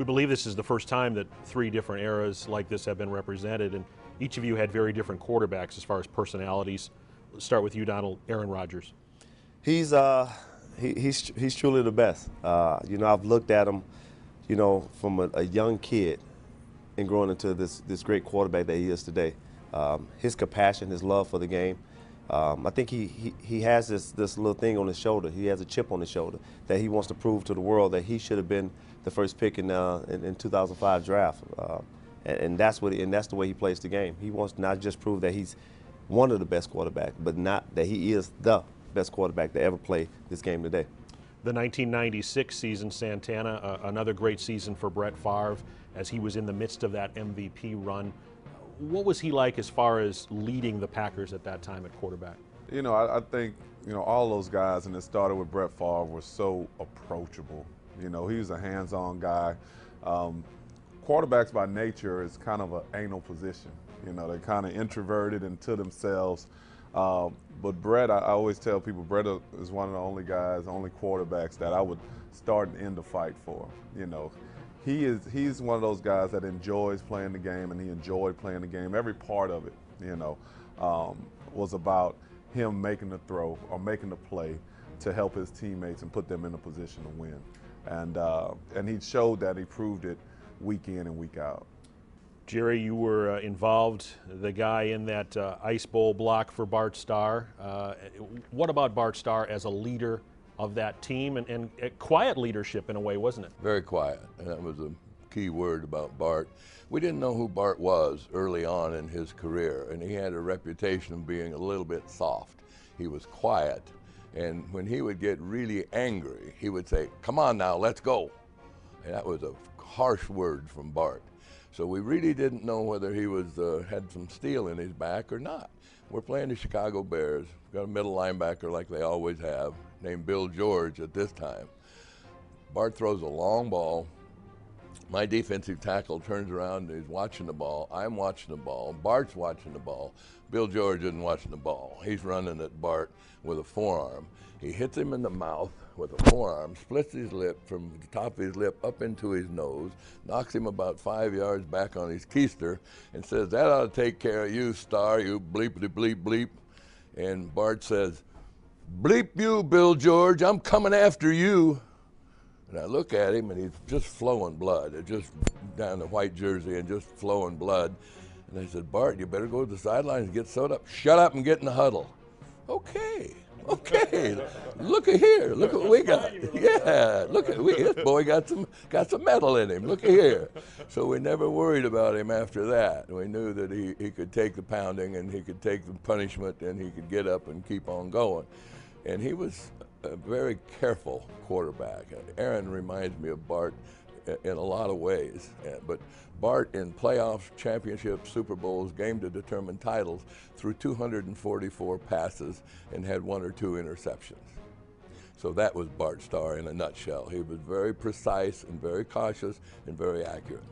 We believe this is the first time that three different eras like this have been represented, and each of you had very different quarterbacks as far as personalities. Let's start with you, Donald. Aaron Rodgers. He's he's truly the best. You know, I've looked at him, you know, from a young kid and growing into this great quarterback that he is today. His compassion, his love for the game. I think he has this little thing on his shoulder. He has a chip on his shoulder that he wants to prove to the world that he should have been the first pick in 2005 draft. And that's the way he plays the game. He wants to not just prove that he's one of the best quarterbacks, but not that he is the best quarterback to ever play this game today. The 1996 season, Santana, another great season for Brett Favre as he was in the midst of that MVP run. What was he like as far as leading the Packers at that time at quarterback? You know, I think, you know, all those guys, and it started with Brett Favre, were so approachable. You know, he was a hands-on guy. Quarterbacks by nature is kind of an anal position. You know, they're kind of introverted into themselves. But Brett, I always tell people, Brett is one of the only guys, only quarterbacks that I would start and end a fight for. You know, he's one of those guys that enjoys playing the game, and he enjoyed playing the game. Every part of it, you know, was about him making the throw or making the play to help his teammates and put them in a position to win. And he showed that, he proved it week in and week out. Jerry, you were involved, the guy in that Ice Bowl block for Bart Starr. What about Bart Starr as a leader of that team, and quiet leadership in a way, wasn't it? Very quiet, and that was a key word about Bart. We didn't know who Bart was early on in his career, and he had a reputation of being a little bit soft. He was quiet, and when he would get really angry, he would say, "Come on now, let's go." And that was a harsh word from Bart. So we really didn't know whether he was had some steel in his back or not. We're playing the Chicago Bears. We've got a middle linebacker like they always have, named Bill George at this time. Bart throws a long ball. My defensive tackle turns around and he's watching the ball. I'm watching the ball. Bart's watching the ball. Bill George isn't watching the ball. He's running at Bart with a forearm. He hits him in the mouth with a forearm, splits his lip from the top of his lip up into his nose, knocks him about 5 yards back on his keister, and says, "That ought to take care of you, Star, you bleepity bleep bleep." And Bart says, "Bleep you, Bill George, I'm coming after you." And I look at him, and he's just flowing blood. It's just down the white jersey and just flowing blood. And I said, "Bart, you better go to the sidelines and get sewed up. Shut up and get in the huddle." Okay. Look at here. Look what we got. Yeah, look at this boy got some metal in him. Look at here. So we never worried about him after that. We knew that he could take the pounding and he could take the punishment and he could get up and keep on going. And he was a very careful quarterback. Aaron reminds me of Bart in a lot of ways, but Bart in playoffs, championships, Super Bowls, game to determine titles, threw 244 passes and had 1 or 2 interceptions. So that was Bart Starr in a nutshell. He was very precise and very cautious and very accurate.